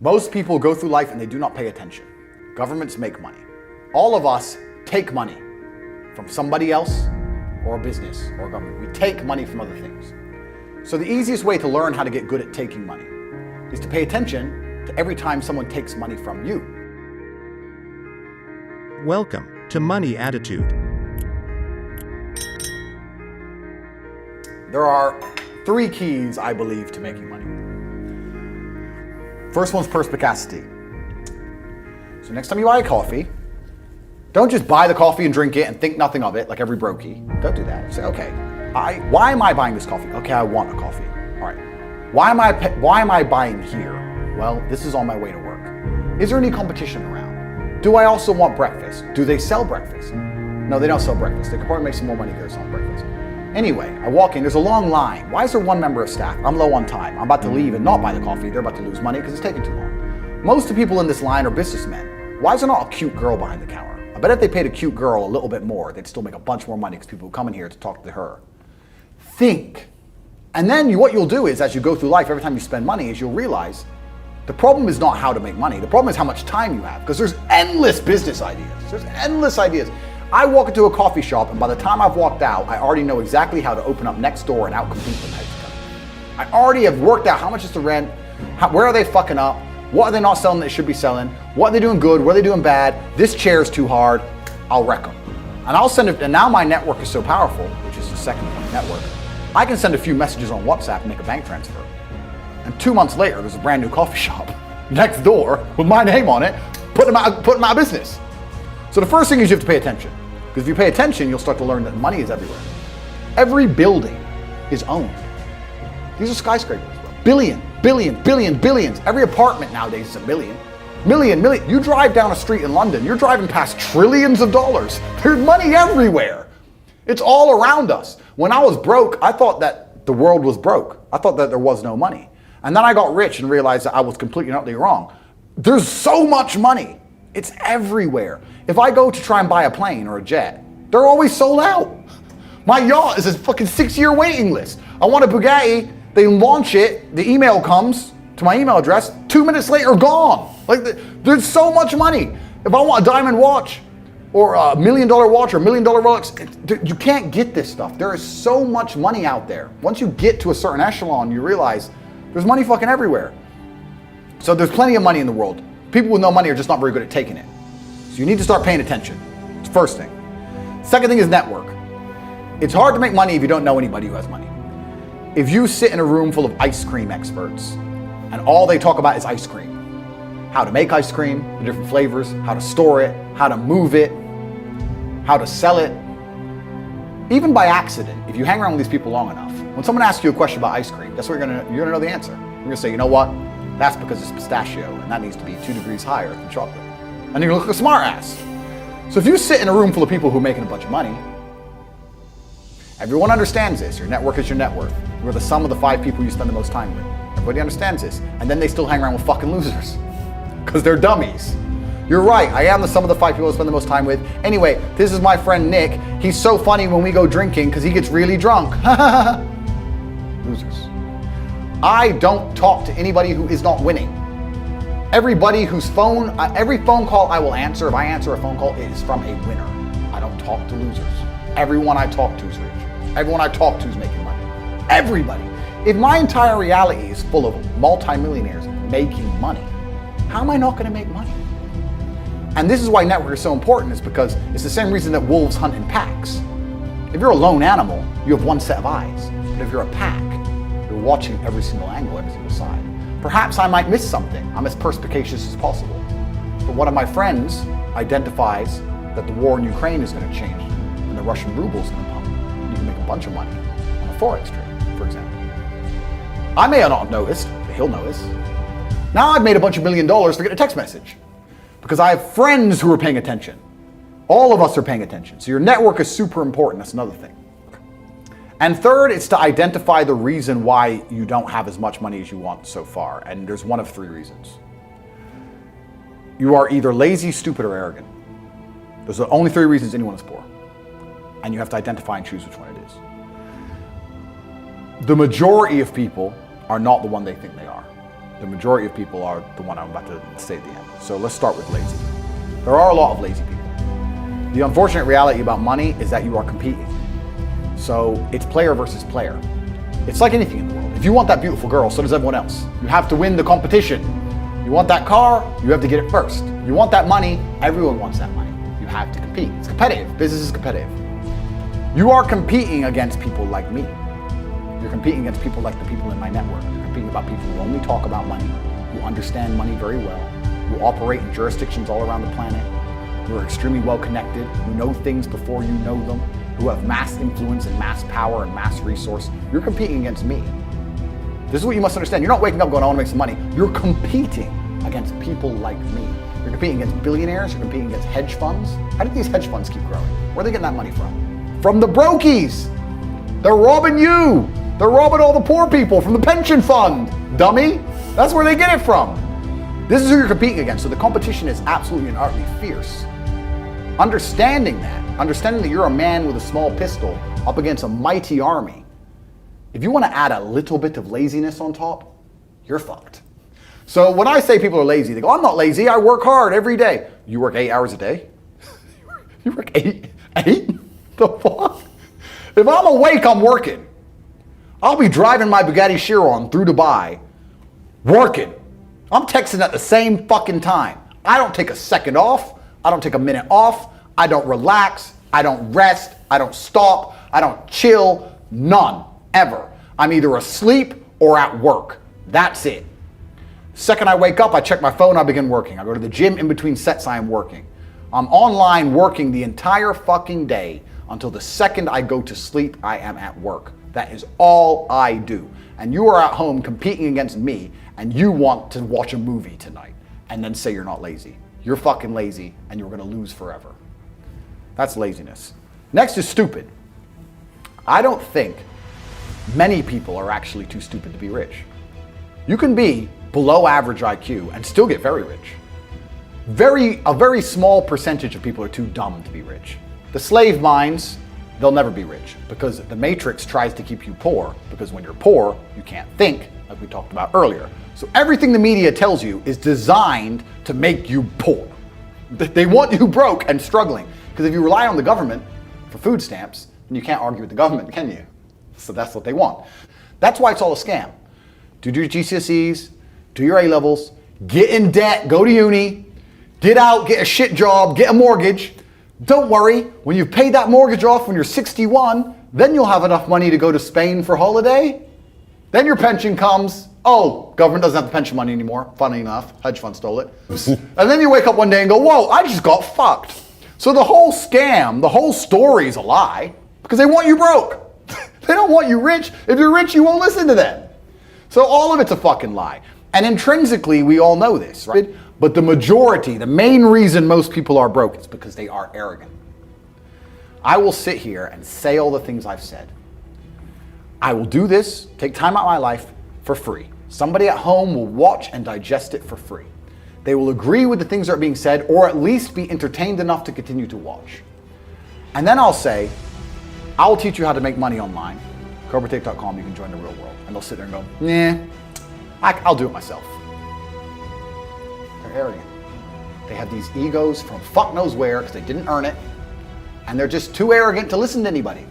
Most people go through life and they do not pay attention. Governments make money. All of us take money from somebody else or a business or a government. We take money from other things. So the easiest way to learn how to get good at taking money is to pay attention to every time someone takes money from you. Welcome to Money Attitude. There are 3 keys, I believe, to making money. First one's perspicacity. So next time you buy a coffee, don't just buy the coffee and drink it and think nothing of it like every brokey. Don't do that. Say, okay, why am I buying this coffee? Okay, I want a coffee. All right. Why am I buying here? Well, this is on my way to work. Is there any competition around? Do I also want breakfast? Do they sell breakfast? No, they don't sell breakfast. They could probably make some more money if they're selling breakfast. Anyway, I walk in, there's a long line. Why is there one member of staff? I'm low on time. I'm about to leave and not buy the coffee. They're about to lose money because it's taking too long. Most of the people in this line are businessmen. Why is there not a cute girl behind the counter? I bet if they paid a cute girl a little bit more, they'd still make a bunch more money because people would come in here to talk to her. Think. And then what you'll do is, as you go through life, every time you spend money, is you'll realize the problem is not how to make money. The problem is how much time you have, because there's endless business ideas. There's endless ideas. I walk into a coffee shop, and by the time I've walked out, I already know exactly how to open up next door and outcompete them. I already have worked out how much is the rent, where are they fucking up, what are they not selling that they should be selling, what are they doing good, what are they doing bad, this chair is too hard, I'll wreck them. And I'll send it, and now my network is so powerful, which is the second point, network, I can send a few messages on WhatsApp and make a bank transfer. And 2 months later, there's a brand new coffee shop next door with my name on it, putting them out of business. So the first thing is you have to pay attention. Because if you pay attention, you'll start to learn that money is everywhere. Every building is owned. These are skyscrapers. Billions. Every apartment nowadays is a million. Million. You drive down a street in London, you're driving past trillions of dollars. There's money everywhere. It's all around us. When I was broke, I thought that the world was broke. I thought that there was no money. And then I got rich and realized that I was completely and utterly wrong. There's so much money. It's everywhere. If I go to try and buy a plane or a jet, they're always sold out. My yacht is a fucking 6-year waiting list. I want a Bugatti, they launch it, the email comes to my email address, 2 minutes later, gone. There's so much money. If I want a diamond watch, or a $1 million watch, or $1 million Rolex, you can't get this stuff. There is so much money out there. Once you get to a certain echelon, you realize there's money fucking everywhere. So there's plenty of money in the world. People with no money are just not very good at taking it. So you need to start paying attention. It's the first thing. Second thing is network. It's hard to make money if you don't know anybody who has money. If you sit in a room full of ice cream experts and all they talk about is ice cream, how to make ice cream, the different flavors, how to store it, how to move it, how to sell it, even by accident, if you hang around with these people long enough, when someone asks you a question about ice cream, that's what you're gonna know the answer. You're gonna say, you know what? That's because it's pistachio, and that needs to be 2 degrees higher than chocolate. And you're gonna look like a smart ass. So if you sit in a room full of people who are making a bunch of money, everyone understands this. Your network is your net worth. You're the sum of the 5 people you spend the most time with. Everybody understands this. And then they still hang around with fucking losers, because they're dummies. You're right, I am the sum of the 5 people I spend the most time with. Anyway, this is my friend Nick. He's so funny when we go drinking because he gets really drunk. Losers. I don't talk to anybody who is not winning. Everybody whose every phone call I will answer, if I answer a phone call, it is from a winner. I don't talk to losers. Everyone I talk to is rich. Everyone I talk to is making money. Everybody. If my entire reality is full of multimillionaires making money, how am I not going to make money? And this is why network is so important, is because it's the same reason that wolves hunt in packs. If you're a lone animal, you have one set of eyes. But if you're a pack, you're watching every single angle, every single side. Perhaps I might miss something. I'm as perspicacious as possible. But one of my friends identifies that the war in Ukraine is going to change and the Russian ruble is going to pump. You can make a bunch of money on a forex trade, for example. I may not have noticed, but he'll notice. Now I've made a bunch of $1 million to get a text message because I have friends who are paying attention. All of us are paying attention. So your network is super important. That's another thing. And third, it's to identify the reason why you don't have as much money as you want so far. And there's one of 3 reasons. You are either lazy, stupid, or arrogant. Those are the only 3 reasons anyone is poor. And you have to identify and choose which one it is. The majority of people are not the one they think they are. The majority of people are the one I'm about to say at the end. So let's start with lazy. There are a lot of lazy people. The unfortunate reality about money is that you are competing. So it's player versus player. It's like anything in the world. If you want that beautiful girl, so does everyone else. You have to win the competition. You want that car, you have to get it first. You want that money, everyone wants that money. You have to compete. It's competitive. Business is competitive. You are competing against people like me. You're competing against people like the people in my network. You're competing about people who only talk about money, who understand money very well, who operate in jurisdictions all around the planet, who are extremely well connected, who know things before you know them, who have mass influence and mass power and mass resource. You're competing against me. This is what you must understand. You're not waking up going, I want to make some money. You're competing against people like me. You're competing against billionaires. You're competing against hedge funds. How did these hedge funds keep growing? Where are they getting that money from? From the brokies. They're robbing you. They're robbing all the poor people from the pension fund, dummy. That's where they get it from. This is who you're competing against. So the competition is absolutely and utterly fierce. Understanding that you're a man with a small pistol up against a mighty army, if you want to add a little bit of laziness on top, you're fucked. So when I say people are lazy, they go, I'm not lazy, I work hard every day. You work 8 hours a day? You work eight? The fuck? If I'm awake, I'm working. I'll be driving my Bugatti Chiron through Dubai, working. I'm texting at the same fucking time. I don't take a second off. I don't take a minute off. I don't relax. I don't rest. I don't stop. I don't chill. None. Ever. I'm either asleep or at work. That's it. Second I wake up, I check my phone, I begin working. I go to the gym in between sets, I am working. I'm online working the entire fucking day until the second I go to sleep, I am at work. That is all I do. And you are at home competing against me and you want to watch a movie tonight and then say you're not lazy. You're fucking lazy and you're gonna lose forever. That's laziness. Next is stupid. I don't think many people are actually too stupid to be rich. You can be below average IQ and still get very rich. A very small percentage of people are too dumb to be rich. The slave minds, they'll never be rich because the matrix tries to keep you poor because when you're poor, you can't think, like we talked about earlier. So everything the media tells you is designed to make you poor. They want you broke and struggling because if you rely on the government for food stamps, then you can't argue with the government, can you? So that's what they want. That's why it's all a scam. Do your GCSEs, do your A-levels, get in debt, go to uni, get out, get a shit job, get a mortgage. Don't worry, when you've paid that mortgage off when you're 61, then you'll have enough money to go to Spain for holiday. Then your pension comes. Oh, government doesn't have the pension money anymore. Funny enough, hedge fund stole it. And then you wake up one day and go, whoa, I just got fucked. So the whole scam, the whole story is a lie because they want you broke. They don't want you rich. If you're rich, you won't listen to them. So all of it's a fucking lie. And intrinsically, we all know this, right? But the majority, the main reason most people are broke is because they are arrogant. I will sit here and say all the things I've said. I will do this, take time out of my life for free. Somebody at home will watch and digest it for free. They will agree with the things that are being said or at least be entertained enough to continue to watch. And then I'll say, I'll teach you how to make money online. CobraTake.com, you can join the real world. And they'll sit there and go, nah, I'll do it myself. They're arrogant. They have these egos from fuck knows where because they didn't earn it. And they're just too arrogant to listen to anybody.